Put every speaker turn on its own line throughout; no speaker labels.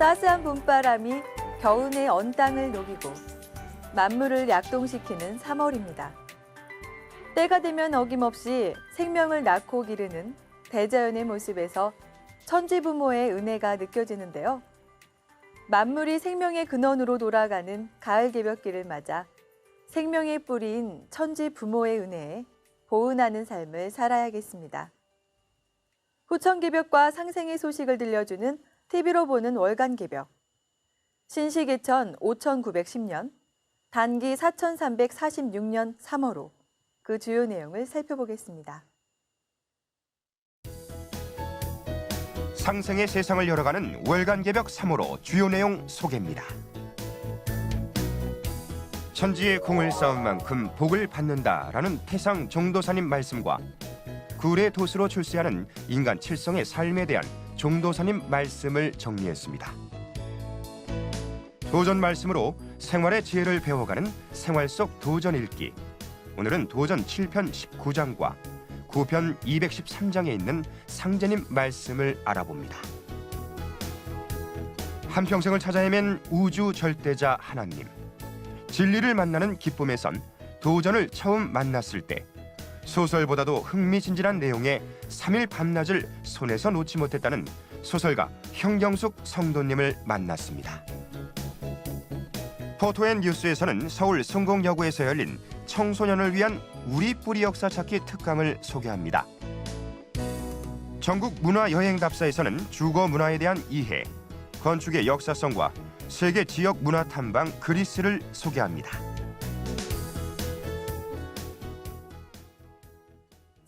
따스한 봄바람이 겨우내 언 땅을 녹이고 만물을 약동시키는 3월입니다. 때가 되면 어김없이 생명을 낳고 기르는 대자연의 모습에서 천지부모의 은혜가 느껴지는데요. 만물이 생명의 근원으로 돌아가는 가을 개벽길을 맞아 생명의 뿌리인 천지부모의 은혜에 보은하는 삶을 살아야겠습니다. 후천개벽과 상생의 소식을 들려주는 TV로 보는 월간개벽. 신시계천 5910년, 단기 4346년 3월호. 그 주요 내용을 살펴보겠습니다.
상생의 세상을 열어가는 월간개벽 3호로 주요 내용 소개입니다. 천지의 공을 쌓은 만큼 복을 받는다라는 태상 종도사님 말씀과 구례 도수로 출세하는 인간 칠성의 삶에 대한 종도사님 말씀을 정리했습니다. 도전 말씀으로 생활의 지혜를 배워가는 생활 속 도전 읽기. 오늘은 도전 7편 19장과 9편 213장에 있는 상제님 말씀을 알아봅니다. 한평생을 찾아 헤맨 우주 절대자 하나님. 진리를 만나는 기쁨에선 도전을 처음 만났을 때 소설보다도 흥미진진한 내용의 3일 밤낮을 손에서 놓지 못했다는 소설가 현경숙 성도님을 만났습니다. 포토앤뉴스에서는 서울 성공여고에서 열린 청소년을 위한 우리 뿌리 역사 찾기 특강을 소개합니다. 전국 문화여행답사에서는 주거 문화에 대한 이해, 건축의 역사성과 세계 지역 문화 탐방 그리스를 소개합니다.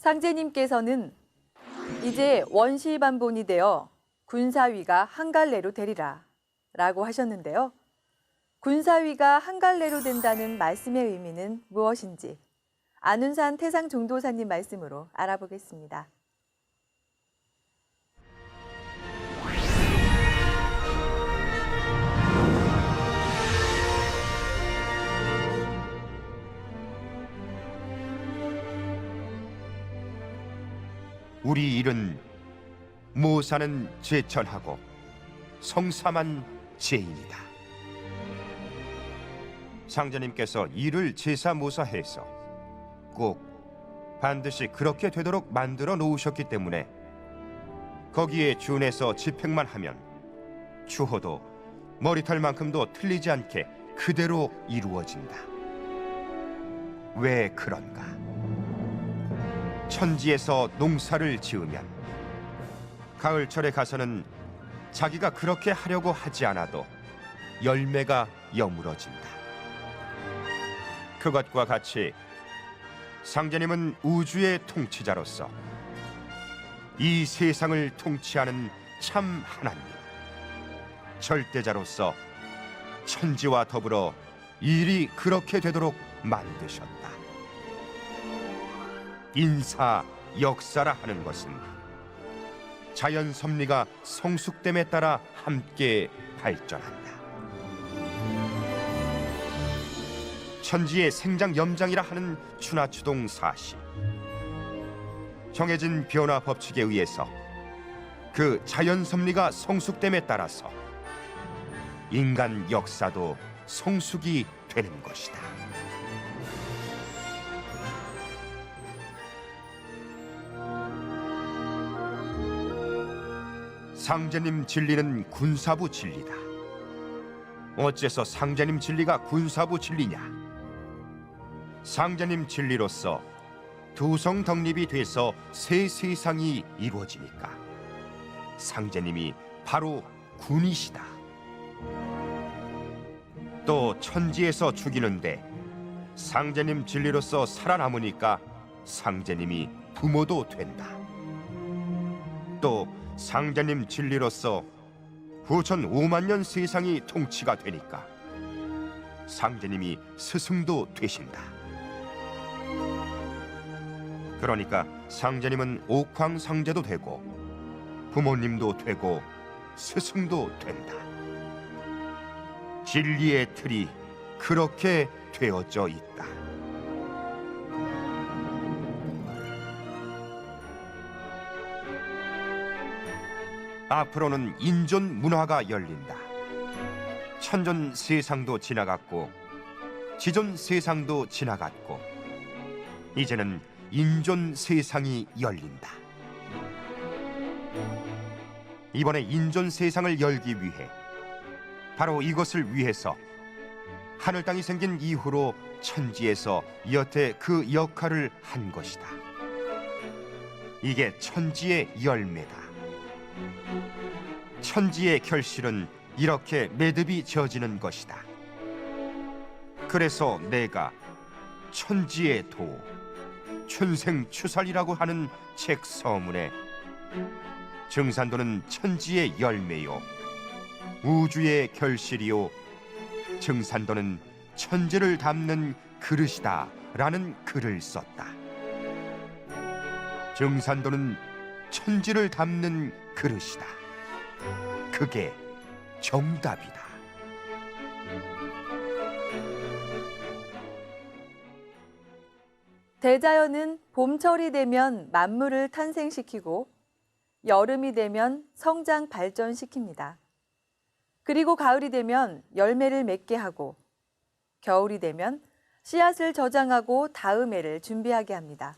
상제님께서는 이제 원시반본이 되어 군사위가 한 갈래로 되리라 라고 하셨는데요. 군사위가 한 갈래로 된다는 말씀의 의미는 무엇인지 안운산 태상 종도사님 말씀으로 알아보겠습니다.
우리 일은 모사는 제천하고 성삼한 제인이다. 상제님께서 일을 제사모사해서 꼭 반드시 그렇게 되도록 만들어 놓으셨기 때문에 거기에 준해서 집행만 하면 추호도 머리털만큼도 틀리지 않게 그대로 이루어진다. 왜 그런가? 천지에서 농사를 지으면 가을철에 가서는 자기가 그렇게 하려고 하지 않아도 열매가 여물어진다. 그것과 같이 상제님은 우주의 통치자로서 이 세상을 통치하는 참 하나님, 절대자로서 천지와 더불어 일이 그렇게 되도록 만드셨다. 인사, 역사라 하는 것은 자연 섭리가 성숙됨에 따라 함께 발전한다. 천지의 생장 염장이라 하는 추나추동 사시. 정해진 변화 법칙에 의해서 그 자연 섭리가 성숙됨에 따라서 인간 역사도 성숙이 되는 것이다. 상제님 진리는 군사부 진리다. 어째서 상제님 진리가 군사부 진리냐? 상제님 진리로서 두성덕립이 돼서 새 세상이 이루어지니까 상제님이 바로 군이시다. 또 천지에서 죽이는데 상제님 진리로서 살아남으니까 상제님이 부모도 된다. 또 상제님 진리로서 후천 5만 년 세상이 통치가 되니까 상제님이 스승도 되신다. 그러니까 상제님은 옥황상제도 되고 부모님도 되고 스승도 된다. 진리의 틀이 그렇게 되어져 있다. 앞으로는 인존 문화가 열린다. 천존 세상도 지나갔고 지존 세상도 지나갔고 이제는 인존 세상이 열린다. 이번에 인존 세상을 열기 위해 바로 이것을 위해서 하늘 땅이 생긴 이후로 천지에서 여태 그 역할을 한 것이다. 이게 천지의 열매다. 천지의 결실은 이렇게 매듭이 지어지는 것이다. 그래서 내가 천지의 도, 춘생추살이라고 하는 책 서문에 증산도는 천지의 열매요, 우주의 결실이요, 증산도는 천지를 담는 그릇이다 라는 글을 썼다. 증산도는 천지를 담는 그릇이다. 그게 정답이다.
대자연은 봄철이 되면 만물을 탄생시키고 여름이 되면 성장 발전시킵니다. 그리고 가을이 되면 열매를 맺게 하고 겨울이 되면 씨앗을 저장하고 다음 해를 준비하게 합니다.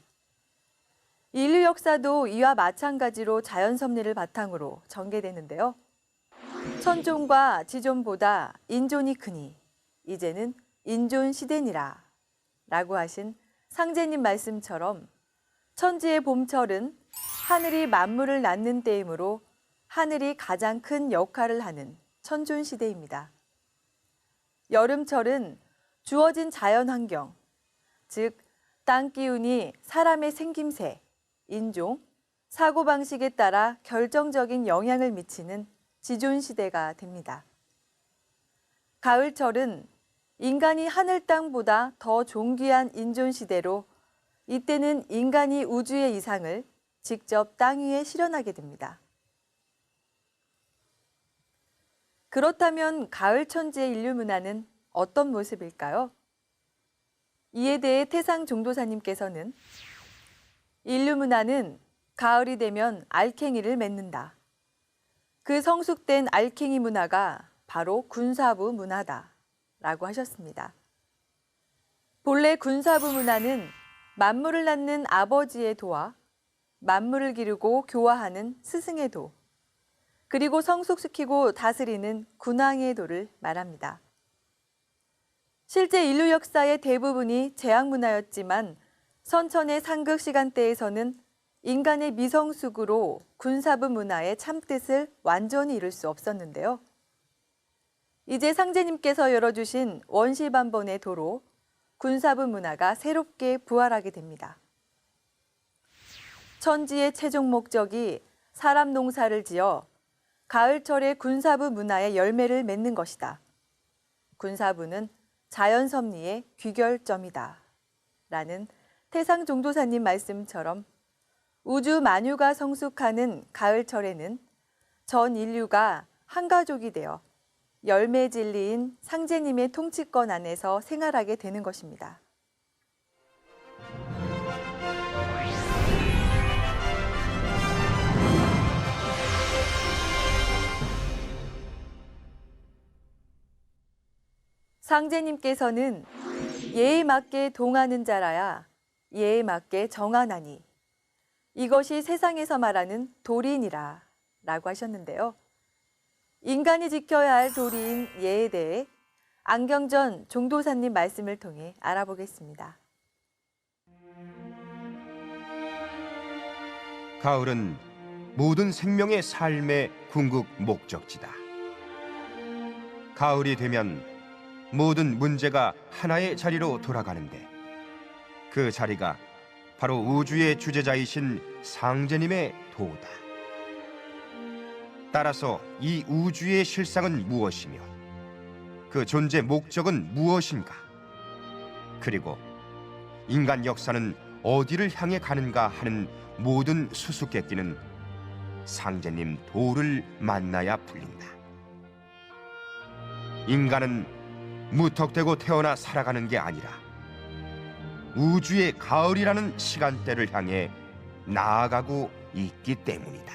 인류 역사도 이와 마찬가지로 자연 섭리를 바탕으로 전개되는데요. 천존과 지존보다 인존이 크니 이제는 인존 시대니라 라고 하신 상제님 말씀처럼 천지의 봄철은 하늘이 만물을 낳는 때이므로 하늘이 가장 큰 역할을 하는 천존 시대입니다. 여름철은 주어진 자연 환경, 즉 땅 기운이 사람의 생김새, 인종, 사고방식에 따라 결정적인 영향을 미치는 지존 시대가 됩니다. 가을철은 인간이 하늘 땅보다 더 존귀한 인존 시대로 이때는 인간이 우주의 이상을 직접 땅 위에 실현하게 됩니다. 그렇다면 가을 천지의 인류 문화는 어떤 모습일까요? 이에 대해 태상 종도사님께서는 인류 문화는 가을이 되면 알갱이를 맺는다. 그 성숙된 알갱이 문화가 바로 군사부 문화다 라고 하셨습니다. 본래 군사부 문화는 만물을 낳는 아버지의 도와 만물을 기르고 교화하는 스승의 도, 그리고 성숙시키고 다스리는 군왕의 도를 말합니다. 실제 인류 역사의 대부분이 제약 문화였지만 선천의 상극 시간대에서는 인간의 미성숙으로 군사부 문화의 참뜻을 완전히 이룰 수 없었는데요. 이제 상제님께서 열어주신 원시반본의 도로 군사부 문화가 새롭게 부활하게 됩니다. 천지의 최종 목적이 사람 농사를 지어 가을철의 군사부 문화의 열매를 맺는 것이다. 군사부는 자연 섭리의 귀결점이다. 라는 태상 종도사님 말씀처럼 우주 만유가 성숙하는 가을철에는 전 인류가 한 가족이 되어 열매 진리인 상제님의 통치권 안에서 생활하게 되는 것입니다. 상제님께서는 예에 맞게 동하는 자라야 예에 맞게 정하나니 이것이 세상에서 말하는 도리니라 라고 하셨는데요. 인간이 지켜야 할 도리인 예에 대해 안경전 종도사님 말씀을 통해 알아보겠습니다.
가을은 모든 생명의 삶의 궁극 목적지다. 가을이 되면 모든 문제가 하나의 자리로 돌아가는데 그 자리가 바로 우주의 주재자이신 상제님의 도다. 따라서 이 우주의 실상은 무엇이며 그 존재 목적은 무엇인가? 그리고 인간 역사는 어디를 향해 가는가 하는 모든 수수께끼는 상제님 도를 만나야 풀린다. 인간은 무턱대고 태어나 살아가는 게 아니라 우주의 가을이라는 시간대를 향해 나아가고 있기 때문이다.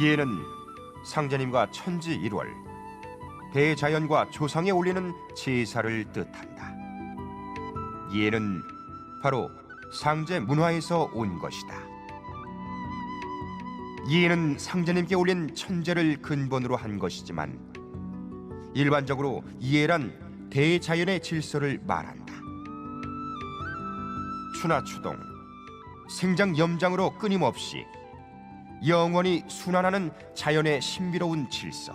예는 상제님과 천지 일월, 대자연과 조상에 올리는 제사를 뜻한다. 예는 바로 상제 문화에서 온 것이다. 예는 상제님께 올린 천제를 근본으로 한 것이지만 일반적으로 예란 대자연의 질서를 말한다. 추나추동, 생장염장으로 끊임없이 영원히 순환하는 자연의 신비로운 질서.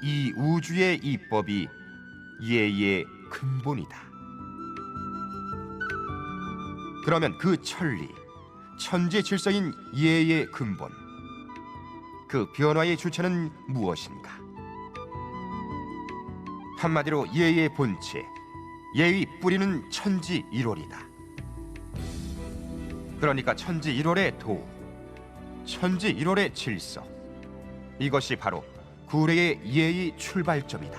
이 우주의 이법이 예의 근본이다. 그러면 그 천리, 천지 질서인 예의 근본, 그 변화의 주체는 무엇인가? 한마디로 예의 본체, 예의 뿌리는 천지 일월이다. 그러니까 천지 일월의 도, 천지 일월의 질서, 이것이 바로 구례의 예의 출발점이다.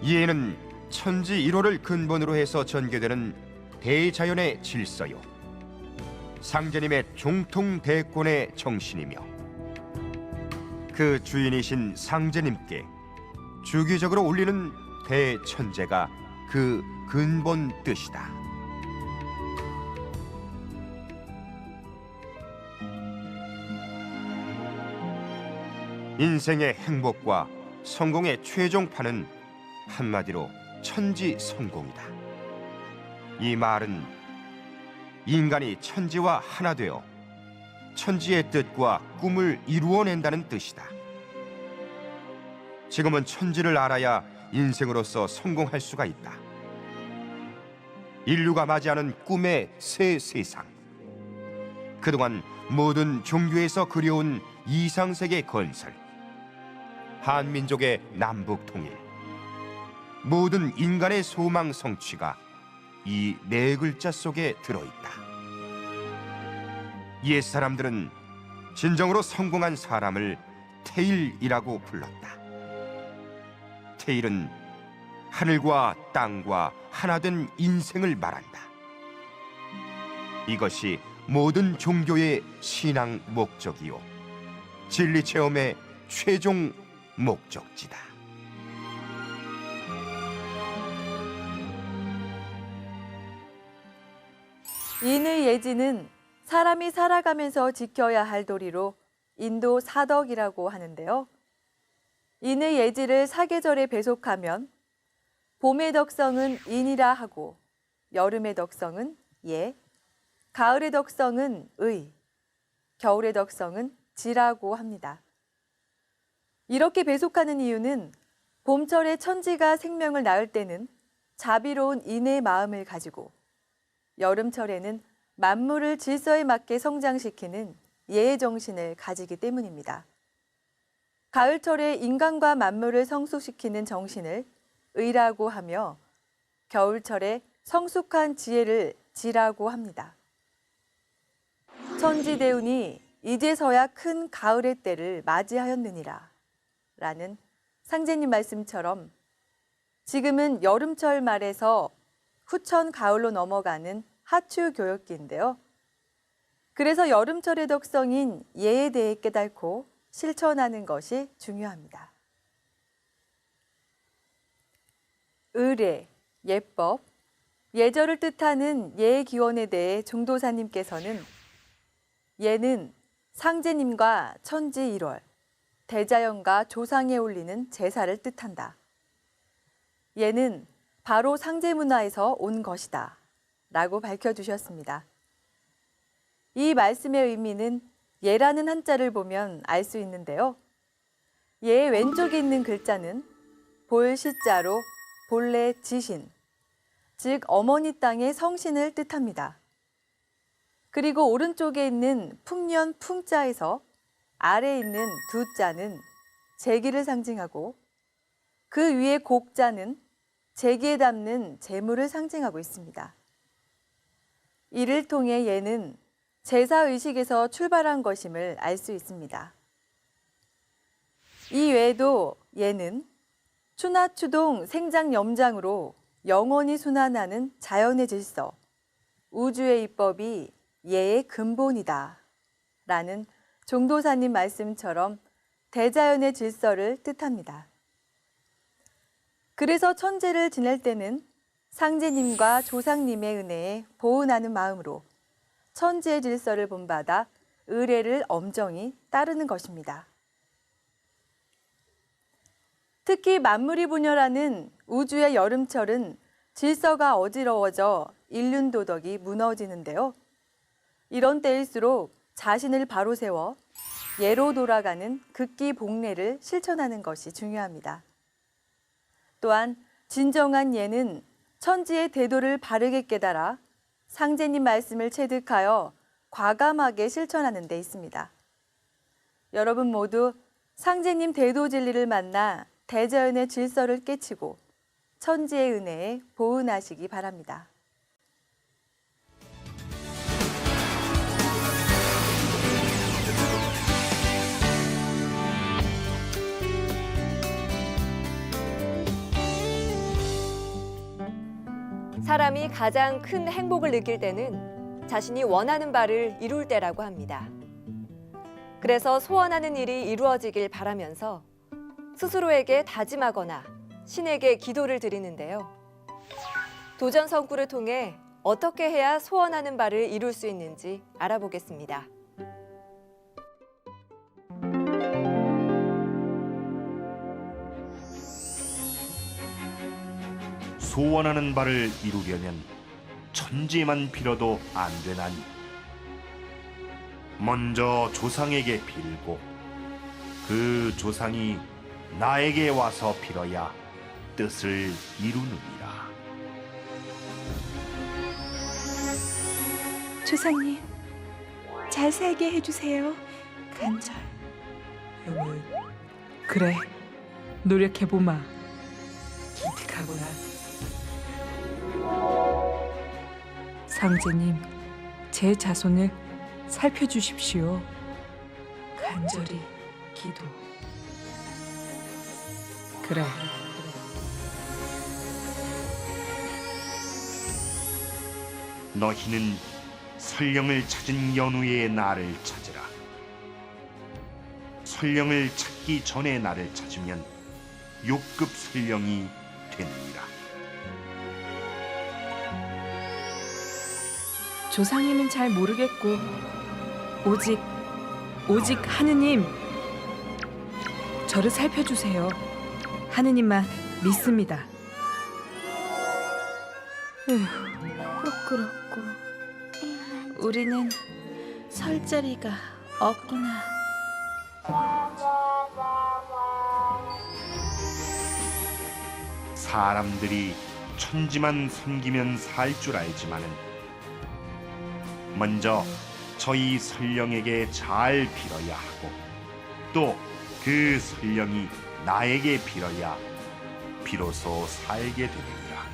예는 천지 일월을 근본으로 해서 전개되는 대자연의 질서요, 상제님의 종통대권의 정신이며 그 주인이신 상제님께 주기적으로 올리는 대천제가 그 근본 뜻이다. 인생의 행복과 성공의 최종판은 한마디로 천지 성공이다. 이 말은 인간이 천지와 하나 되어 천지의 뜻과 꿈을 이루어낸다는 뜻이다. 지금은 천지를 알아야 인생으로서 성공할 수가 있다. 인류가 맞이하는 꿈의 새 세상, 그동안 모든 종교에서 그려온 이상세계 건설, 한민족의 남북 통일, 모든 인간의 소망 성취가 이 네 글자 속에 들어있다. 옛 사람들은 진정으로 성공한 사람을 태일이라고 불렀다. 태일은 하늘과 땅과 하나 된 인생을 말한다. 이것이 모든 종교의 신앙 목적이요, 진리 체험의 최종 목적지다.
인의 예지는 사람이 살아가면서 지켜야 할 도리로 인도 사덕이라고 하는데요. 인의 예지를 사계절에 배속하면 봄의 덕성은 인이라 하고, 여름의 덕성은 예, 가을의 덕성은 의, 겨울의 덕성은 지라고 합니다. 이렇게 배속하는 이유는 봄철에 천지가 생명을 낳을 때는 자비로운 인의 마음을 가지고, 여름철에는 만물을 질서에 맞게 성장시키는 예의 정신을 가지기 때문입니다. 가을철에 인간과 만물을 성숙시키는 정신을 의라고 하며, 겨울철에 성숙한 지혜를 지라고 합니다. 천지대운이 이제서야 큰 가을의 때를 맞이하였느니라 라는 상제님 말씀처럼 지금은 여름철 말에서 후천 가을로 넘어가는 하추 교역기인데요. 그래서 여름철의 덕성인 예에 대해 깨닫고 실천하는 것이 중요합니다. 의례, 예법, 예절을 뜻하는 예의 기원에 대해 중도사님께서는 예는 상제님과 천지 일월, 대자연과 조상에 올리는 제사를 뜻한다. 예는 바로 상제 문화에서 온 것이다 라고 밝혀주셨습니다. 이 말씀의 의미는 예라는 한자를 보면 알 수 있는데요. 예 왼쪽에 있는 글자는 볼시자로 본래 지신, 즉 어머니 땅의 성신을 뜻합니다. 그리고 오른쪽에 있는 풍년 풍자에서 아래에 있는 두자는 재기를 상징하고, 그 위에 곡자는 재기에 담는 재물을 상징하고 있습니다. 이를 통해 예는 제사의식에서 출발한 것임을 알 수 있습니다. 이 외에도 예는 추나추동 생장염장으로 영원히 순환하는 자연의 질서, 우주의 이법이 예의 근본이다 라는 종도사님 말씀처럼 대자연의 질서를 뜻합니다. 그래서 천재를 지낼 때는 상제님과 조상님의 은혜에 보은하는 마음으로 천지의 질서를 본받아 의례를 엄정히 따르는 것입니다. 특히 만물이 분열하는 우주의 여름철은 질서가 어지러워져 인륜도덕이 무너지는데요. 이런 때일수록 자신을 바로 세워 예로 돌아가는 극기복례를 실천하는 것이 중요합니다. 또한 진정한 예는 천지의 대도를 바르게 깨달아 상제님 말씀을 체득하여 과감하게 실천하는 데 있습니다. 여러분 모두 상제님 대도 진리를 만나 대자연의 질서를 깨치고 천지의 은혜에 보은하시기 바랍니다.
사람이 가장 큰 행복을 느낄 때는 자신이 원하는 바를 이룰 때라고 합니다. 그래서 소원하는 일이 이루어지길 바라면서 스스로에게 다짐하거나 신에게 기도를 드리는데요. 도전 성구를 통해 어떻게 해야 소원하는 바를 이룰 수 있는지 알아보겠습니다.
소원하는 바를 이루려면 천지만 빌어도 안 되나니 먼저 조상에게 빌고 그 조상이 나에게 와서 빌어야 뜻을 이루느니라.
조상님, 잘 살게 해주세요. 간절.
그래, 노력해보마. 기특하구나. 상제님, 제 자손을 살펴주십시오. 간절히 기도. 그래.
너희는 설령을 찾은 연후에 나를 찾으라. 설령을 찾기 전에 나를 찾으면 6급 설령이 되느니라.
조상님은 잘 모르겠고 오직 하느님, 저를 살펴주세요. 하느님만 믿습니다.
부끄럽고 우리는 설 자리가 없구나.
사람들이 천지만 섬기면 살 줄 알지만은 먼저 저희 설령에게 잘 빌어야 하고 또 그 설령이 나에게 빌어야 비로소 살게 되느니라.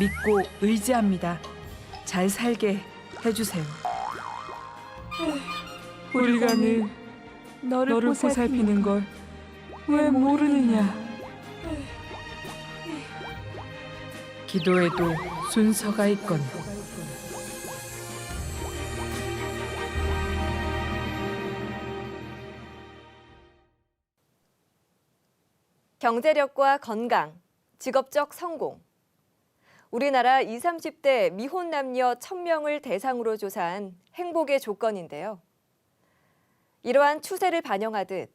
믿고 의지합니다. 잘 살게 해주세요. 우리가 늘 너를 보살피는 걸 왜 모르느냐. 기도에도 순서가 있건.
경제력과 건강, 직업적 성공. 우리나라 20, 30대 미혼 남녀 1000명을 대상으로 조사한 행복의 조건인데요. 이러한 추세를 반영하듯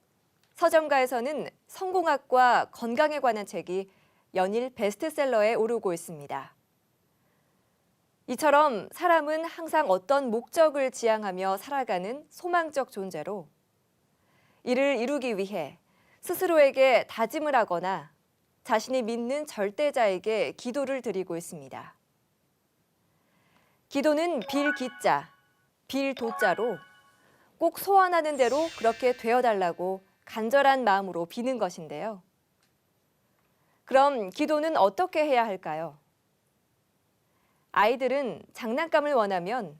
서점가에서는 성공학과 건강에 관한 책이 연일 베스트셀러에 오르고 있습니다. 이처럼 사람은 항상 어떤 목적을 지향하며 살아가는 소망적 존재로 이를 이루기 위해 스스로에게 다짐을 하거나 자신이 믿는 절대자에게 기도를 드리고 있습니다. 기도는 빌기자, 빌도자로 꼭 소원하는 대로 그렇게 되어달라고 간절한 마음으로 비는 것인데요. 그럼 기도는 어떻게 해야 할까요? 아이들은 장난감을 원하면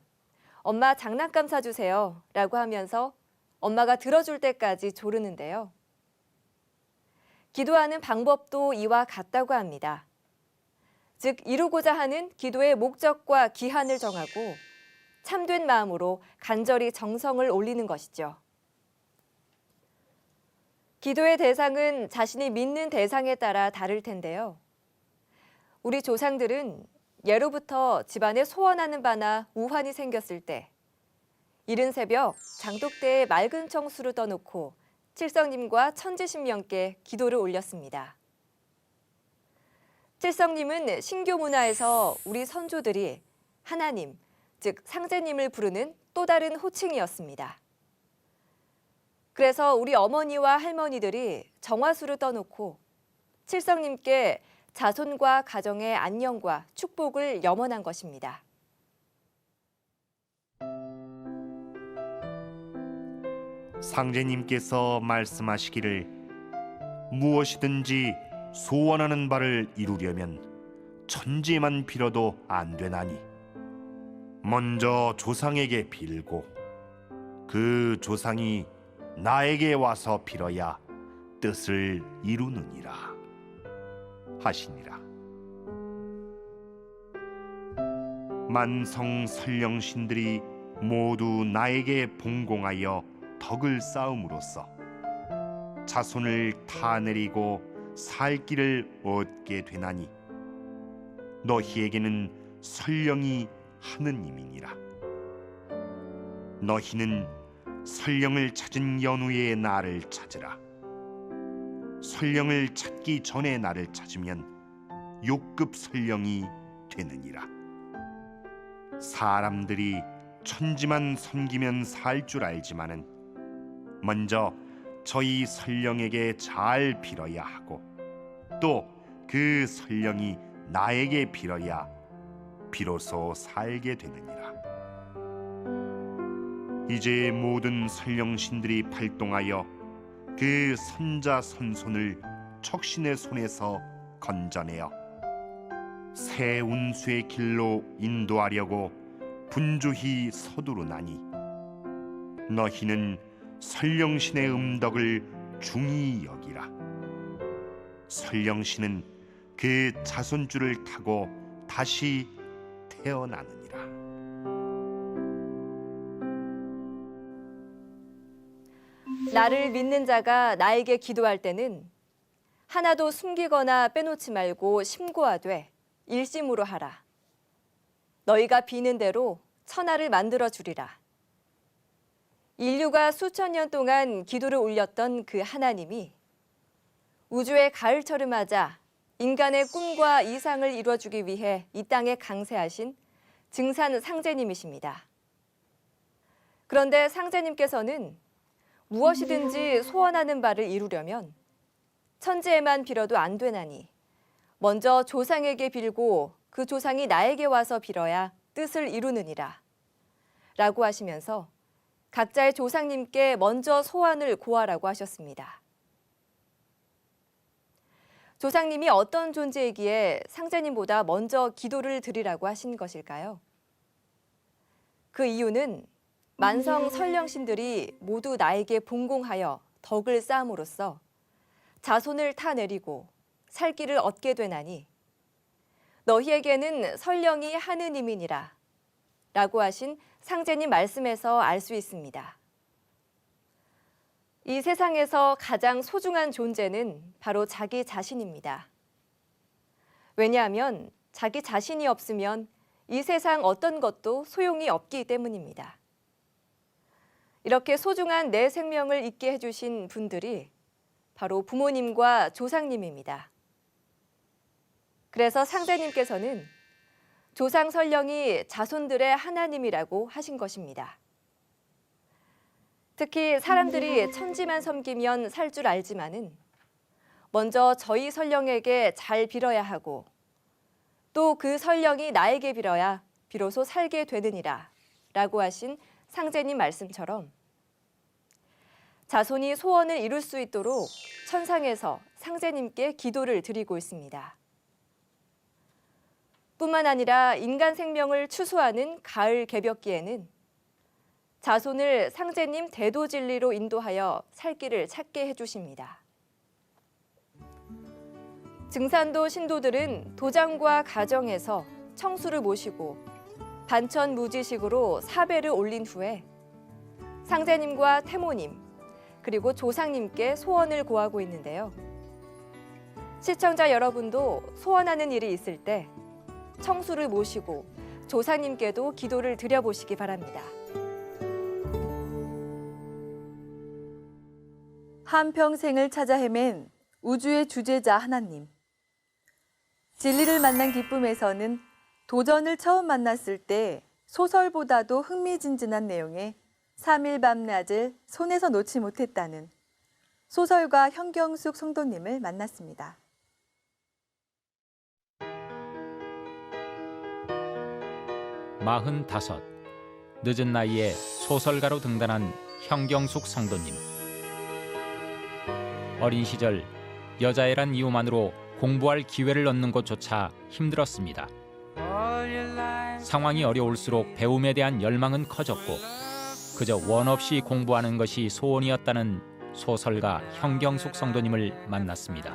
엄마 장난감 사주세요 라고 하면서 엄마가 들어줄 때까지 조르는데요. 기도하는 방법도 이와 같다고 합니다. 즉, 이루고자 하는 기도의 목적과 기한을 정하고 참된 마음으로 간절히 정성을 올리는 것이죠. 기도의 대상은 자신이 믿는 대상에 따라 다를 텐데요. 우리 조상들은 예로부터 집안에 소원하는 바나 우환이 생겼을 때 이른 새벽 장독대에 맑은 청수를 떠놓고 칠성님과 천지신명께 기도를 올렸습니다. 칠성님은 신교 문화에서 우리 선조들이 하나님, 즉 상제님을 부르는 또 다른 호칭이었습니다. 그래서 우리 어머니와 할머니들이 정화수를 떠놓고 칠성님께 자손과 가정의 안녕과 축복을 염원한 것입니다.
상제님께서 말씀하시기를 무엇이든지 소원하는 바를 이루려면 천지만 빌어도 안 되나니 먼저 조상에게 빌고 그 조상이 나에게 와서 빌어야 뜻을 이루느니라 하시니라. 만성 선령신들이 모두 나에게 봉공하여 덕을 쌓음으로써 자손을 타내리고 살 길을 얻게 되나니 너희에게는 설령이 하느님이니라. 너희는 설령을 찾은 연후에 나를 찾으라. 설령을 찾기 전에 나를 찾으면 욕급 설령이 되느니라. 사람들이 천지만 섬기면 살 줄 알지만은 먼저 저희 설령에게 잘 빌어야 하고 또 그 설령이 나에게 빌어야 비로소 살게 되느니라. 이제 모든 설령신들이 발동하여 그 선자 선손을 척신의 손에서 건져내어 새 운수의 길로 인도하려고 분주히 서두르나니 너희는 설령신의 음덕을 중히 여기라. 설령신은 그 자손줄을 타고 다시 태어나느니라.
나를 믿는 자가 나에게 기도할 때는 하나도 숨기거나 빼놓지 말고 심고하되 일심으로 하라. 너희가 비는 대로 천하를 만들어 주리라. 인류가 수천 년 동안 기도를 올렸던 그 하나님이 우주의 가을철을 맞아 인간의 꿈과 이상을 이루어주기 위해 이 땅에 강세하신 증산 상제님이십니다. 그런데 상제님께서는 무엇이든지 소원하는 바를 이루려면 천지에만 빌어도 안 되나니 먼저 조상에게 빌고 그 조상이 나에게 와서 빌어야 뜻을 이루느니라 라고 하시면서 각자의 조상님께 먼저 소원을 고하라고 하셨습니다. 조상님이 어떤 존재이기에 상제님보다 먼저 기도를 드리라고 하신 것일까요? 그 이유는 만성 선령신들이 모두 나에게 봉공하여 덕을 쌓음으로써 자손을 타내리고 살 길을 얻게 되나니 너희에게는 설령이 하느님이니라 라고 하신 상제님 말씀에서 알 수 있습니다. 이 세상에서 가장 소중한 존재는 바로 자기 자신입니다. 왜냐하면 자기 자신이 없으면 이 세상 어떤 것도 소용이 없기 때문입니다. 이렇게 소중한 내 생명을 잊게 해주신 분들이 바로 부모님과 조상님입니다. 그래서 상제님께서는 조상 설령이 자손들의 하나님이라고 하신 것입니다. 특히 사람들이 천지만 섬기면 살 줄 알지만은 먼저 저희 설령에게 잘 빌어야 하고 또 그 설령이 나에게 빌어야 비로소 살게 되느니라 라고 하신 상제님 말씀처럼 자손이 소원을 이룰 수 있도록 천상에서 상제님께 기도를 드리고 있습니다. 뿐만 아니라 인간 생명을 추수하는 가을 개벽기에는 자손을 상제님 대도진리로 인도하여 살 길을 찾게 해주십니다. 증산도 신도들은 도장과 가정에서 청수를 모시고 반천 무지식으로 사배를 올린 후에 상제님과 태모님 그리고 조상님께 소원을 고하고 있는데요. 시청자 여러분도 소원하는 일이 있을 때 청수를 모시고 조상님께도 기도를 드려보시기 바랍니다.
한평생을 찾아 헤맨 우주의 주제자 하나님. 진리를 만난 기쁨에서는 도전을 처음 만났을 때 소설보다도 흥미진진한 내용의 3일 밤낮을 손에서 놓지 못했다는 소설가 현경숙 성도님을 만났습니다.
마흔다섯, 늦은 나이에 소설가로 등단한 현경숙 성도님. 어린 시절 여자애란 이유만으로 공부할 기회를 얻는 것조차 힘들었습니다. 상황이 어려울수록 배움에 대한 열망은 커졌고 그저 원 없이 공부하는 것이 소원이었다는 소설가 현경숙 성도님을 만났습니다.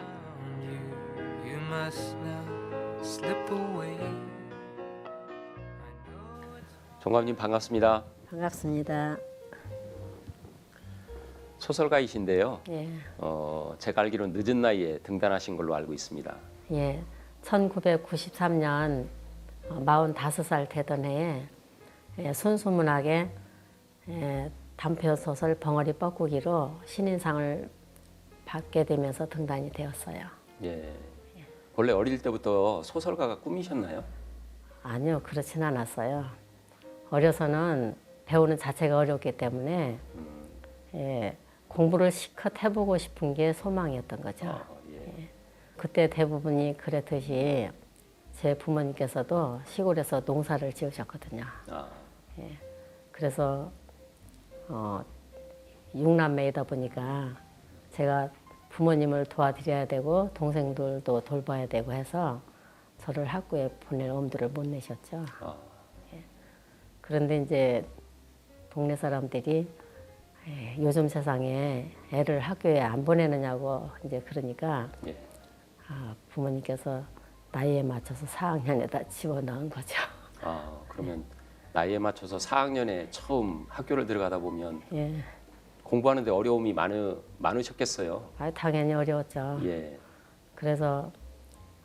종감님 반갑습니다.
반갑습니다.
소설가이신데요.
예,
제가 알기로는 늦은 나이에 등단하신 걸로 알고 있습니다.
예. 1993년 45살 되던 해에 순수문학의 단편 소설 벙어리 뻐꾸기로 신인상을 받게 되면서 등단이 되었어요.
예. 원래 어릴 때부터 소설가가 꿈이셨나요?
아니요, 그렇진 않았어요. 어려서는 배우는 자체가 어렵기 때문에 공부를 실컷 해보고 싶은 게 소망이었던 거죠.
예.
그때 대부분이 그랬듯이 제 부모님께서도 시골에서 농사를 지으셨거든요. 그래서 6남매이다 보니까 제가 부모님을 도와드려야 되고 동생들도 돌봐야 되고 해서 저를 학교에 보낼 엄두를 못 내셨죠. 그런데 이제 동네 사람들이 요즘 세상에 애를 학교에 안 보내느냐고 이제 그러니까 부모님께서 나이에 맞춰서 4학년에다 집어넣은 거죠.
그러면 나이에 맞춰서 4학년에 처음 학교를 들어가다 보면
예.
공부하는데 어려움이 많으셨겠어요.
당연히 어려웠죠.
예.
그래서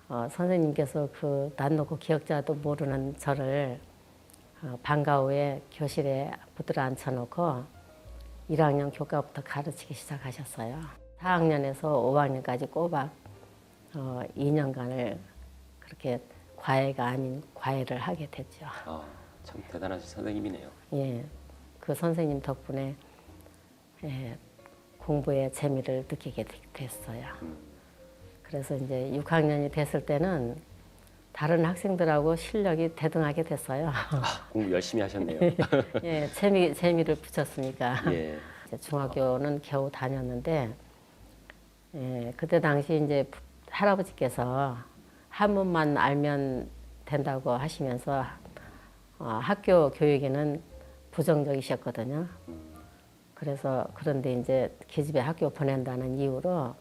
선생님께서 그 난 놓고 기억자도 모르는 저를 방과 후에 교실에 붙들어 앉혀놓고 1학년 교과부터 가르치기 시작하셨어요. 4학년에서 5학년까지 꼬박 2년간을 그렇게 과외가 아닌 과외를 하게 됐죠.
참 대단하신 선생님이네요.
예, 그 선생님 덕분에 공부에 재미를 느끼게 됐어요. 그래서 이제 6학년이 됐을 때는 다른 학생들하고 실력이 대등하게 됐어요.
공부 열심히 하셨네요.
예, 재미를 붙였으니까.
예.
이제 중학교는 겨우 다녔는데, 그때 당시 이제 할아버지께서 한문만 알면 된다고 하시면서 학교 교육에는 부정적이셨거든요. 그래서 그런데 이제 계집애 학교 보낸다는 이유로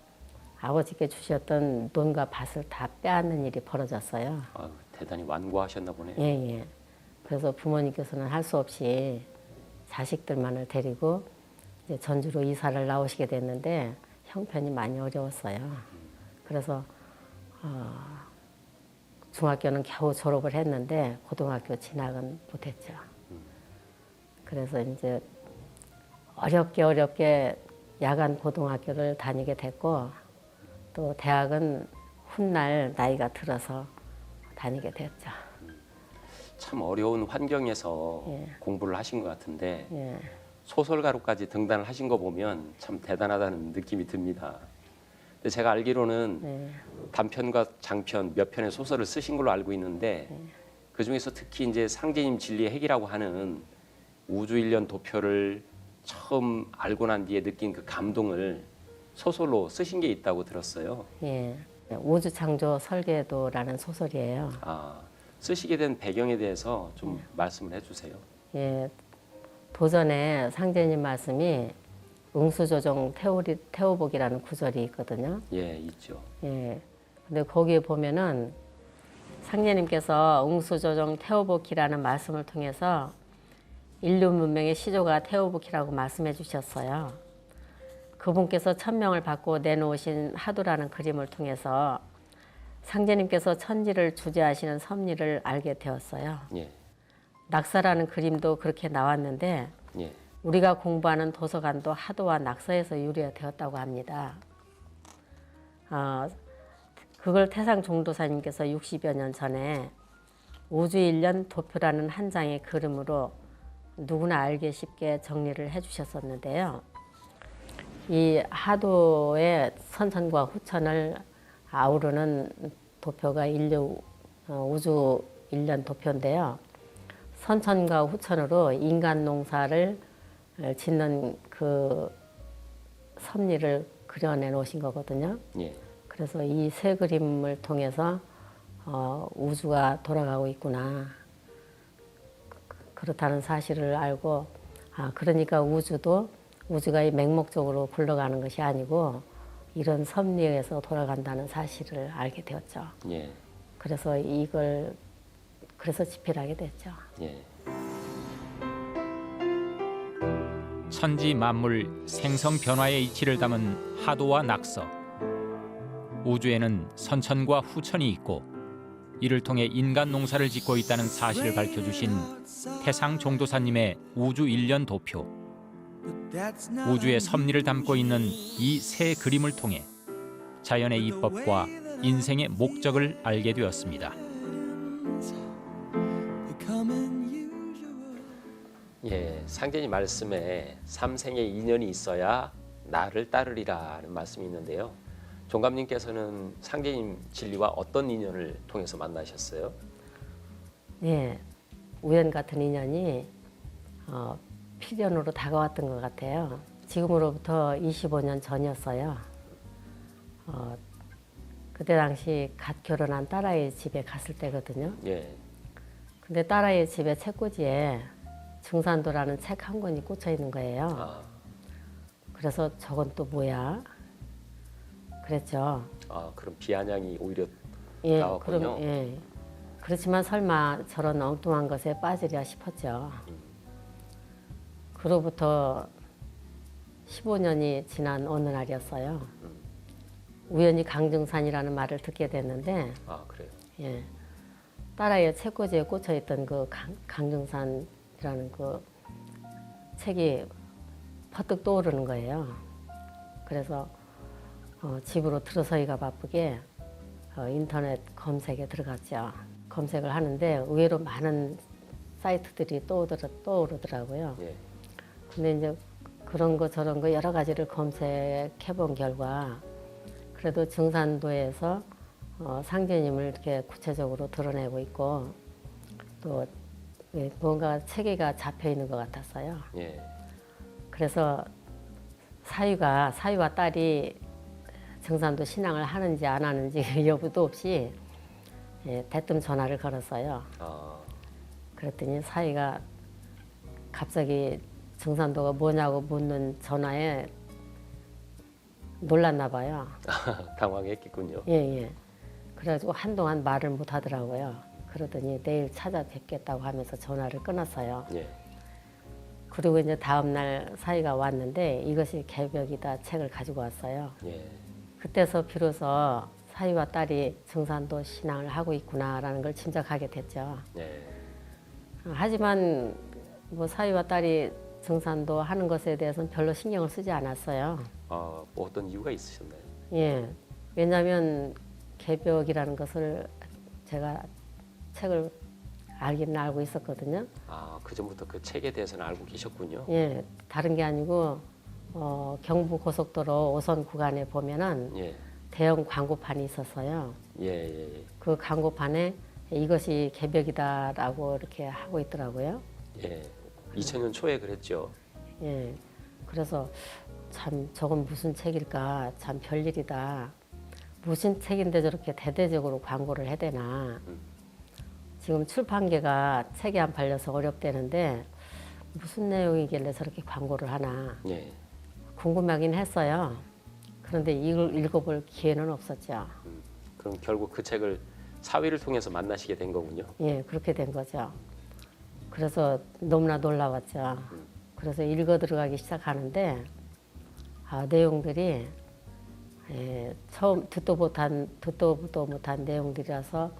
아버지께 주셨던 논과 밭을 다 빼앗는 일이 벌어졌어요.
대단히 완고하셨나 보네요.
예. 그래서 부모님께서는 할 수 없이 자식들만을 데리고 이제 전주로 이사를 나오시게 됐는데 형편이 많이 어려웠어요. 그래서 중학교는 겨우 졸업을 했는데 고등학교 진학은 못했죠. 그래서 이제 어렵게 야간 고등학교를 다니게 됐고 또 대학은 훗날 나이가 들어서 다니게 됐죠.
참 어려운 환경에서
예.
공부를 하신 것 같은데
예.
소설가로까지 등단을 하신 거 보면 참 대단하다는 느낌이 듭니다. 근데 제가 알기로는 단편과 장편 몇 편의 소설을 쓰신 걸로 알고 있는데 그 중에서 특히 이제 상제님 진리의 핵이라고 하는 우주일련 도표를 처음 알고 난 뒤에 느낀 그 감동을 소설로 쓰신 게 있다고 들었어요.
예. 우주창조 설계도라는 소설이에요.
쓰시게 된 배경에 대해서 좀 말씀을 해주세요.
예. 도전에 상제님 말씀이 응수조정 태우복이라는 구절이 있거든요.
예, 있죠.
예. 근데 거기에 보면은 상제님께서 웅수조정 태오복희라는 말씀을 통해서 인류 문명의 시조가 태오복희라고 말씀해 주셨어요. 그분께서 천명을 받고 내놓으신 하도라는 그림을 통해서 상제님께서 천지를 주재하시는 섭리를 알게 되었어요.
예.
낙서라는 그림도 그렇게 나왔는데
예.
우리가 공부하는 도서관도 하도와 낙서에서 유래되었다고 합니다. 그걸 태상 종도사님께서 60여 년 전에 우주일련 도표라는 한 장의 그림으로 누구나 알기 쉽게 정리를 해주셨었는데요. 이 하도의 선천과 후천을 아우르는 도표가 우주 일련 도표인데요. 선천과 후천으로 인간 농사를 짓는 그 섭리를 그려내 놓으신 거거든요.
예.
그래서 이 세 그림을 통해서 우주가 돌아가고 있구나. 그렇다는 사실을 알고, 그러니까 우주가 이 맹목적으로 굴러가는 것이 아니고 이런 섭리에서 돌아간다는 사실을 알게 되었죠.
예.
그래서 그래서 집필하게 됐죠.
예.
천지 만물 생성 변화의 이치를 담은 하도와 낙서. 우주에는 선천과 후천이 있고 이를 통해 인간 농사를 짓고 있다는 사실을 밝혀주신 태상 종도사님의 우주 일련 도표. 우주의 섭리를 담고 있는 이 세 그림을 통해 자연의 이법과 인생의 목적을 알게 되었습니다.
예, 상제님 말씀에 삼생의 인연이 있어야 나를 따르리라는 말씀이 있는데요. 종감님께서는 상제님 진리와 어떤 인연을 통해서 만나셨어요?
예, 우연 같은 인연이 필연으로 다가왔던 것 같아요. 지금으로부터 25년 전이었어요. 그때 당시 갓 결혼한 딸아이 집에 갔을 때거든요.
예.
근데 딸아이 집에 책꽂이에 증산도라는 책 한 권이 꽂혀 있는 거예요. 그래서 저건 또 뭐야? 그랬죠.
그럼 비아냥이 오히려
예,
나왔군요.
예. 그렇지만 설마 저런 엉뚱한 것에 빠지랴 싶었죠. 그로부터 15년이 지난 어느 날이었어요. 우연히 강증산이라는 말을 듣게 됐는데,
그래요.
예, 딸아이의 책꽂이에 꽂혀 있던 그 강증산이라는 그 책이 퍼뜩 떠오르는 거예요. 그래서 집으로 들어서기가 바쁘게 인터넷 검색에 들어갔죠. 검색을 하는데 의외로 많은 사이트들이 떠오르더라고요.
예.
근데 이제 그런 거 저런 거 여러 가지를 검색해 본 결과 그래도 증산도에서 상제님을 이렇게 구체적으로 드러내고 있고 또 뭔가 체계가 잡혀 있는 것 같았어요.
예.
그래서 사위와 딸이 증산도 신앙을 하는지 안 하는지 여부도 없이 대뜸 전화를 걸었어요. 그랬더니 사위가 갑자기 증산도가 뭐냐고 묻는 전화에 놀랐나 봐요.
당황했겠군요.
예. 그래가지고 한동안 말을 못 하더라고요. 그러더니 내일 찾아뵙겠다고 하면서 전화를 끊었어요.
예.
그리고 이제 다음 날 사위가 왔는데 이것이 개벽이다 책을 가지고 왔어요.
예.
그때서 비로소 사위와 딸이 증산도 신앙을 하고 있구나라는 걸 짐작하게 됐죠.
예.
하지만 뭐 사위와 딸이 증산도 하는 것에 대해서는 별로 신경을 쓰지 않았어요.
뭐 어떤 이유가 있으셨나요?
예, 왜냐하면 개벽이라는 것을 제가 책을 알기는 알고 있었거든요.
그 전부터 그 책에 대해서는 알고 계셨군요.
예, 다른 게 아니고 경부 고속도로 5선 구간에 보면은
예.
대형 광고판이 있었어요.
예.
그 광고판에 이것이 개벽이다라고 이렇게 하고 있더라고요.
예. 2000년 초에 그랬죠.
예, 그래서 참 저건 무슨 책일까? 참 별일이다. 무슨 책인데 저렇게 대대적으로 광고를 해야 되나? 지금 출판계가 책이 안 팔려서 어렵대는데 무슨 내용이길래 저렇게 광고를 하나?
예.
궁금하긴 했어요. 그런데 이걸 읽어볼 기회는 없었죠.
그럼 결국 그 책을 사위를 통해서 만나시게 된 거군요.
예, 그렇게 된 거죠. 그래서 너무나 놀라웠죠. 그래서 읽어 들어가기 시작하는데 내용들이 처음 듣도 못한 내용들이라서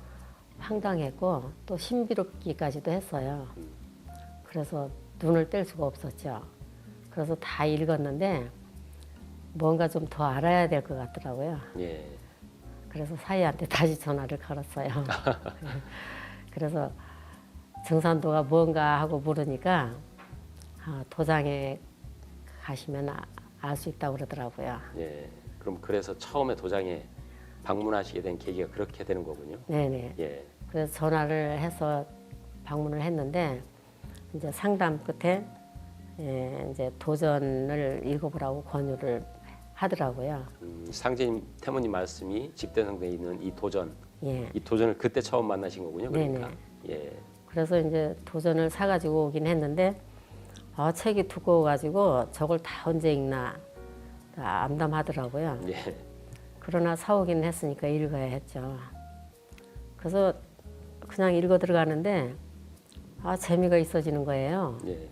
황당했고 또 신비롭기까지도 했어요. 그래서 눈을 뗄 수가 없었죠. 그래서 다 읽었는데 뭔가 좀 더 알아야 될 것 같더라고요.
예.
그래서 사위한테 다시 전화를 걸었어요. 그래서 증산도가 뭔가 하고 물으니까 도장에 가시면 알 수 있다고 그러더라고요.
예. 그럼 그래서 처음에 도장에 방문하시게 된 계기가 그렇게 되는 거군요.
네네.
예.
그래서 전화를 해서 방문을 했는데 이제 상담 끝에 이제 도전을 읽어보라고 권유를 하더라고요.
상제님, 태모님 말씀이 집대성대에 있는 이 도전,
예.
이 도전을 그때 처음 만나신 거군요. 그러니까. 예.
그래서 이제 도전을 사가지고 오긴 했는데 책이 두꺼워가지고 저걸 다 언제 읽나 다 암담하더라고요.
예.
그러나 사오긴 했으니까 읽어야 했죠. 그래서 그냥 읽어 들어가는데 재미가 있어지는 거예요.
예.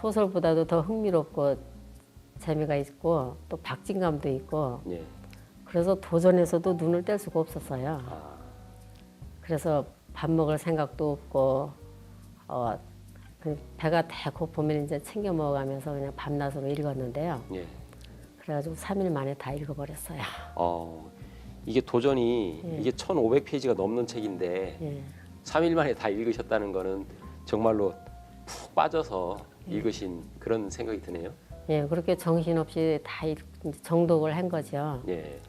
소설보다도 더 흥미롭고 재미가 있고 또 박진감도 있고
예.
그래서 도전에서도 눈을 뗄 수가 없었어요. 그래서 밥 먹을 생각도 없고 그 배가 다 고프면 이제 챙겨 먹어가면서 그냥 밤낮으로 읽었는데요.
예.
그래가지고 3일 만에 다 읽어버렸어요.
이게 도전이
예.
이게 1,500페이지가 넘는 책인데
예.
3일 만에 다 읽으셨다는 거는 정말로 푹 빠져서 읽으신 그런 생각이 드네요.
예, 그렇게 정신없이 다 정독을 한 거죠.
예.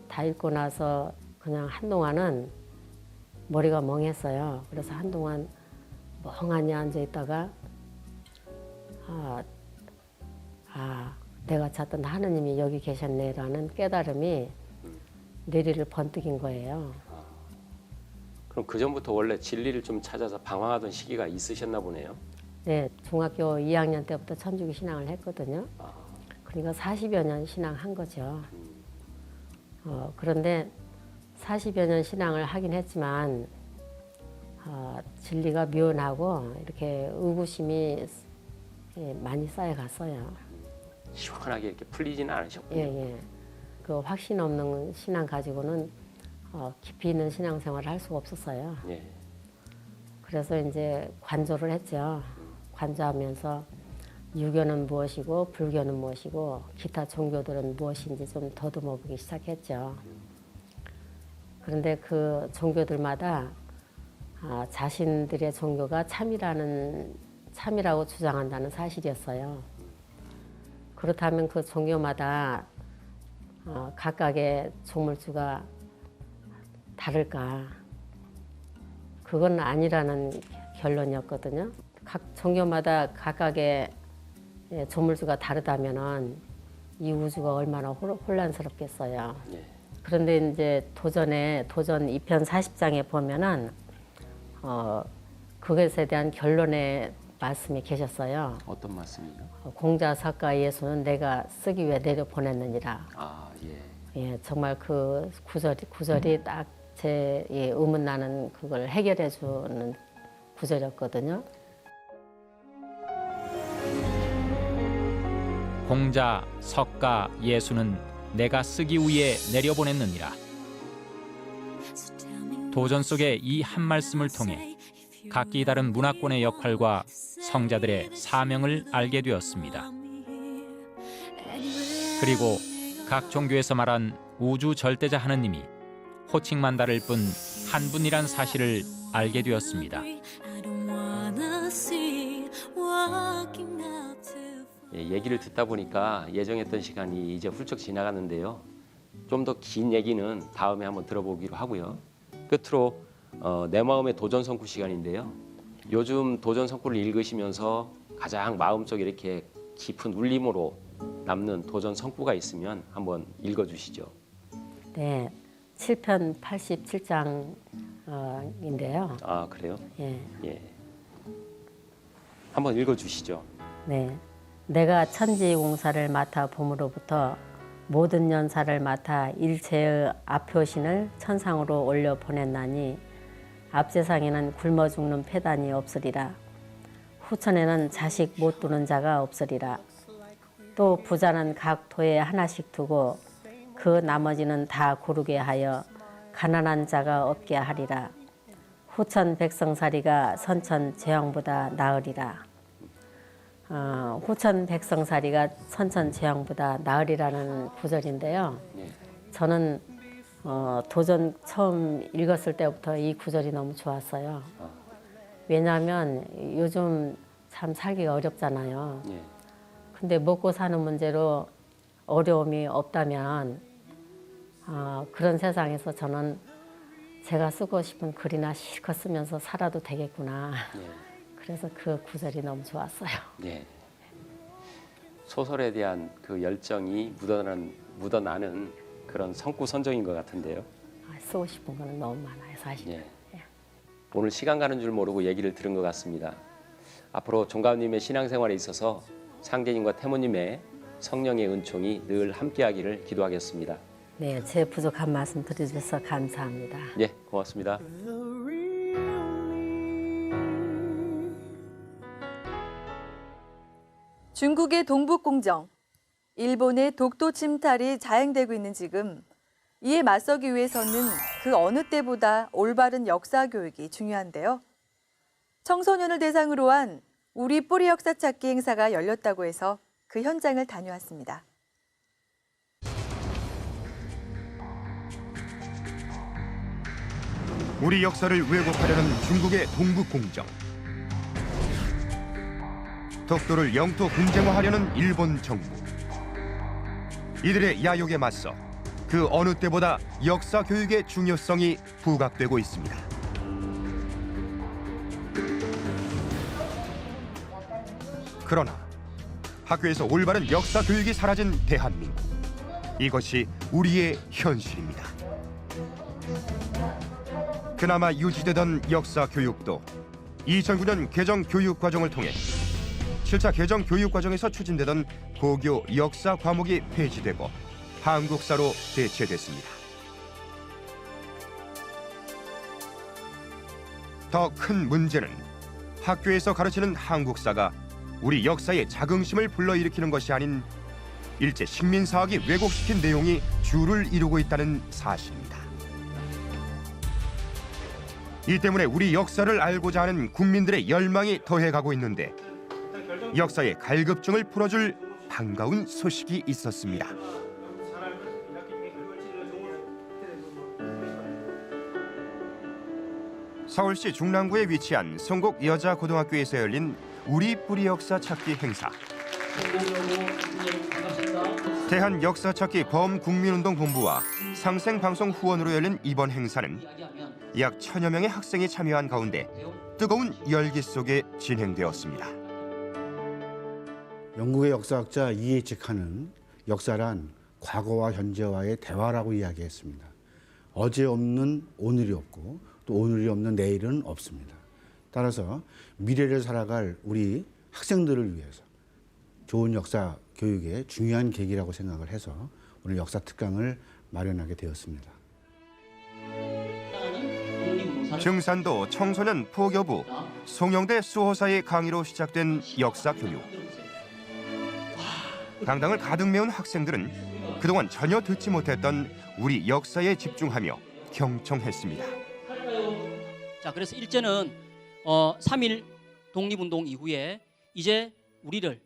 다 읽고 나서 그냥 한동안은 머리가 멍했어요. 그래서 한동안 멍하니 앉아 있다가 내가 찾던 하느님이 여기 계셨네라는 깨달음이 뇌리를 번뜩인 거예요.
그럼 그 전부터 원래 진리를 좀 찾아서 방황하던 시기가 있으셨나 보네요.
네, 중학교 2학년 때부터 천주교 신앙을 했거든요. 그러니까 40여 년 신앙한 거죠. 그런데 40여 년 신앙을 하긴 했지만 진리가 묘하고 이렇게 의구심이 많이 쌓여갔어요.
시원하게 이렇게 풀리지는 않으셨군요.
예. 그 확신 없는 신앙 가지고는 깊이 있는 신앙생활을 할 수가 없었어요.
예.
그래서 이제 관조를 했죠. 관조하면서 유교는 무엇이고 불교는 무엇이고 기타 종교들은 무엇인지 좀 더듬어 보기 시작했죠. 그런데 그 종교들마다 자신들의 종교가 참이라고 주장한다는 사실이었어요. 그렇다면 그 종교마다 각각의 조물주가 다를까? 그건 아니라는 결론이었거든요. 각 종교마다 각각의 조물주가 다르다면은 이 우주가 얼마나 혼란스럽겠어요.
예.
그런데 이제 도전 2편 40장에 보면은 그것에 대한 결론의 말씀이 계셨어요.
어떤 말씀이죠?
공자사가 예수는 내가 쓰기 위해 내려 보냈느니라.
예.
예, 정말 그 구절이 딱 제 의문 나는 그걸 해결해 주는 구절이었거든요.
공자, 석가, 예수는 내가 쓰기 위해 내려보냈느니라. 도전 속의 이 한 말씀을 통해 각기 다른 문화권의 역할과 성자들의 사명을 알게 되었습니다. 그리고 각 종교에서 말한 우주 절대자 하느님이 호칭만 다를 뿐 한 분이란 사실을 알게 되었습니다.
얘기를 듣다 보니까 예정했던 시간이 이제 훌쩍 지나갔는데요. 좀 더 긴 얘기는 다음에 한번 들어보기로 하고요. 끝으로 내 마음의 도전 성구 시간인데요. 요즘 도전 성구를 읽으시면서 가장 마음속에 이렇게 깊은 울림으로 남는 도전 성구가 있으면 한번 읽어주시죠.
네, 7편 87장인데요.
그래요?
예.
예. 한번 읽어주시죠.
네, 내가 천지 공사를 맡아 봄으로부터 모든 연사를 맡아 일체의 앞효신을 천상으로 올려 보냈나니 앞세상에는 굶어 죽는 패단이 없으리라. 후천에는 자식 못 두는 자가 없으리라. 또 부자는 각 도에 하나씩 두고 그 나머지는 다 고르게 하여 가난한 자가 없게 하리라. 후천 백성살이가 선천 재왕보다 나으리라. 후천 백성살이가 선천 재왕보다 나으리라는 구절인데요. 저는 도전 처음 읽었을 때부터 이 구절이 너무 좋았어요. 왜냐하면 요즘 참 살기가 어렵잖아요. 근데 먹고 사는 문제로 어려움이 없다면 그런 세상에서 저는 제가 쓰고 싶은 글이나 실컷 쓰면서 살아도 되겠구나. 그래서 그 구절이 너무 좋았어요.
네. 소설에 대한 그 열정이 묻어나는 그런 성구선정인 것 같은데요.
쓰고 싶은 거는 너무 많아요, 사실.
네. 오늘 시간 가는 줄 모르고 얘기를 들은 것 같습니다. 앞으로 종가님의 신앙생활에 있어서 상제님과 태모님의 성령의 은총이 늘 함께하기를 기도하겠습니다.
네, 제 부족한 말씀 들어주셔서 감사합니다.
예, 고맙습니다.
중국의 동북공정, 일본의 독도 침탈이 자행되고 있는 지금 이에 맞서기 위해서는 그 어느 때보다 올바른 역사 교육이 중요한데요. 청소년을 대상으로 한 우리 뿌리 역사 찾기 행사가 열렸다고 해서 그 현장을 다녀왔습니다.
우리 역사를 왜곡하려는 중국의 동북공정. 독도를 영토 분쟁화하려는 일본 정부. 이들의 야욕에 맞서 그 어느 때보다 역사 교육의 중요성이 부각되고 있습니다. 그러나 학교에서 올바른 역사 교육이 사라진 대한민국. 이것이 우리의 현실입니다. 그나마 유지되던 역사 교육도 2009년 개정 교육 과정을 통해 7차 개정 교육 과정에서 추진되던 고교 역사 과목이 폐지되고 한국사로 대체됐습니다. 더 큰 문제는 학교에서 가르치는 한국사가 우리 역사의 자긍심을 불러일으키는 것이 아닌 일제 식민사학이 왜곡시킨 내용이 주를 이루고 있다는 사실입니다. 이 때문에 우리 역사를 알고자 하는 국민들의 열망이 더해가고 있는데 역사의 갈급증을 풀어줄 반가운 소식이 있었습니다. 서울시 중랑구에 위치한 성곡 여자고등학교에서 열린 우리 뿌리 역사 찾기 행사. 대한역사찾기 범국민운동본부와 상생방송 후원으로 열린 이번 행사는 약 1000여 명의 학생이 참여한 가운데 뜨거운 열기 속에 진행되었습니다.
영국의 역사학자 E.H. 칸은 역사란 과거와 현재와의 대화라고 이야기했습니다. 어제 없는 오늘이 없고 또 오늘이 없는 내일은 없습니다. 따라서 미래를 살아갈 우리 학생들을 위해서 좋은 역사 교육의 중요한 계기라고 생각을 해서 오늘 역사 특강을 마련하게 되었습니다.
증산도 청소년 포교부 송영대 수호사의 강의로 시작된 역사 교육. 강당을 가득 메운 학생들은 그동안 전혀 듣지 못했던 우리 역사에 집중하며 경청했습니다.
자, 그래서 일제는 3.1 독립운동 이후에 이제 우리를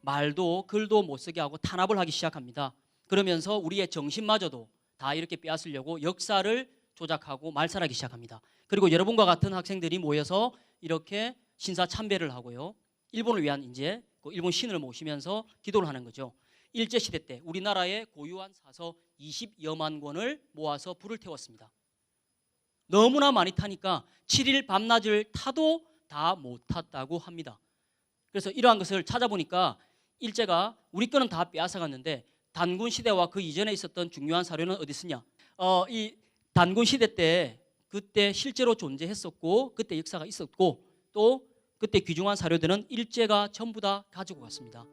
말도 글도 못 쓰게 하고 탄압을 하기 시작합니다. 그러면서 우리의 정신마저도 다 이렇게 빼앗으려고 역사를 조작하고 말살하기 시작합니다. 그리고 여러분과 같은 학생들이 모여서 이렇게 신사참배를 하고요. 일본을 위한 이제 그 일본 신을 모시면서 기도를 하는 거죠. 일제시대 때 우리나라의 고유한 사서 20여만 권을 모아서 불을 태웠습니다. 너무나 많이 타니까 7일 밤낮을 타도 다 못 탔다고 합니다. 그래서 이러한 것을 찾아보니까 일제가 우리 거는 다 빼앗아갔는데 단군 시대와 그 이전에 있었던 중요한 사료는 어디 있으냐? 이 단군 시대 때 그때 실제로 존재했었고 그때 역사가 있었고 또 그때 귀중한 사료들은 일제가 전부 다 가지고 갔습니다.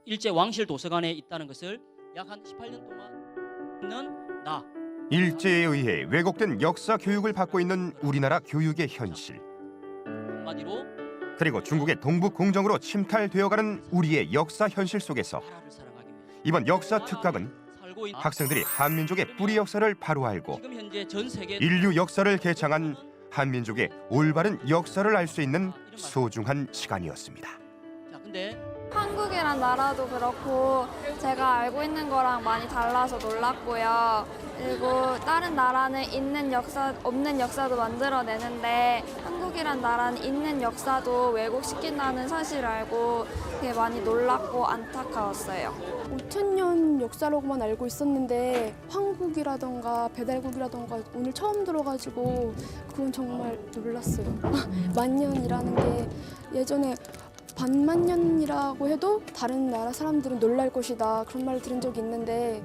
일제 왕실 도서관에 있다는 것을 약 한 18년 동안은 나.
일제에 의해 왜곡된 역사 교육을 받고 있는 우리나라 교육의 현실.
한마디로
그리고 중국의 동북 공정으로 침탈되어가는 우리의 역사 현실 속에서
나라를 사랑하기 위해
이번 역사 특강은
살고 있는
학생들이 한민족의 뿌리 역사를 바로 알고
지금 현재 전 세계
인류 역사를 개창한 한민족의 올바른 역사를 알 수 있는 소중한 시간이었습니다.
자, 근데
한국이란 나라도 그렇고 제가 알고 있는 거랑 많이 달라서 놀랐고요. 그리고 다른 나라는 있는 역사, 없는 역사도 만들어내는데 한국이란 나라는 있는 역사도 왜곡시킨다는 사실을 알고 되게 많이 놀랐고 안타까웠어요.
5,000년 역사라고만 알고 있었는데 황국이라던가 배달국이라던가 오늘 처음 들어가지고 그건 정말 놀랐어요. 만년이라는 게 예전에 반만년이라고 해도 다른 나라 사람들은 놀랄 것이다 그런 말을 들은 적이 있는데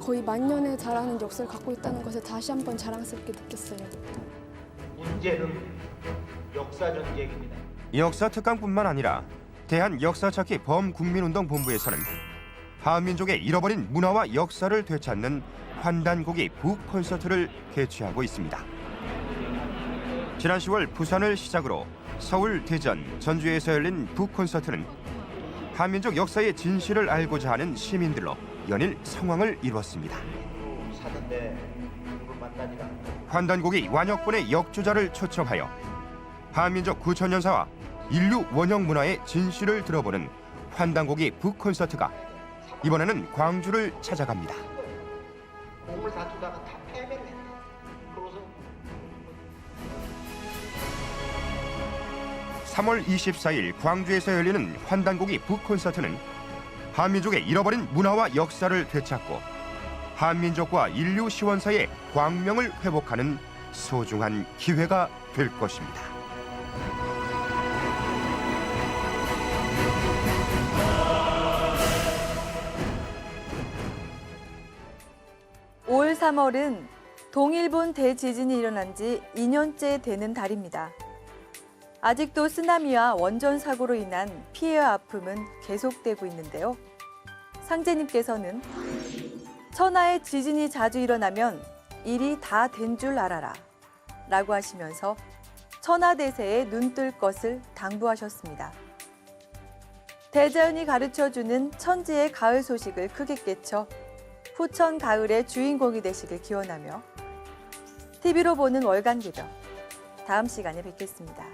거의 만년에 달하는 역사를 갖고 있다는 것을 다시 한번 자랑스럽게 느꼈어요.
문제는 역사 전쟁입니다.
역사 특강뿐만 아니라 대한 역사찾기 범국민운동본부에서는 한민족의 잃어버린 문화와 역사를 되찾는 환단고기 북 콘서트를 개최하고 있습니다. 지난 10월 부산을 시작으로 서울, 대전, 전주에서 열린 북 콘서트는 한민족 역사의 진실을 알고자 하는 시민들로 연일 성황을 이뤘습니다. 환단고기 완역본의 역주자를 초청하여 한민족 구천연사와 인류 원형 문화의 진실을 들어보는 환단고기 북 콘서트가 이번에는 광주를 찾아갑니다.
몸을 다투다가 다 패배네. 그래서
3월 24일 광주에서 열리는 환단고기 북 콘서트는 한민족의 잃어버린 문화와 역사를 되찾고 한민족과 인류 시원 사이의 광명을 회복하는 소중한 기회가 될 것입니다.
올 3월은 동일본 대지진이 일어난 지 2년째 되는 달입니다. 아직도 쓰나미와 원전 사고로 인한 피해와 아픔은 계속되고 있는데요. 상제님께서는 천하에 지진이 자주 일어나면 일이 다 된 줄 알아라 라고 하시면서 천하대세에 눈뜰 것을 당부하셨습니다. 대자연이 가르쳐주는 천지의 가을 소식을 크게 깨쳐 후천 가을의 주인공이 되시길 기원하며 TV로 보는 월간 개벽 다음 시간에 뵙겠습니다.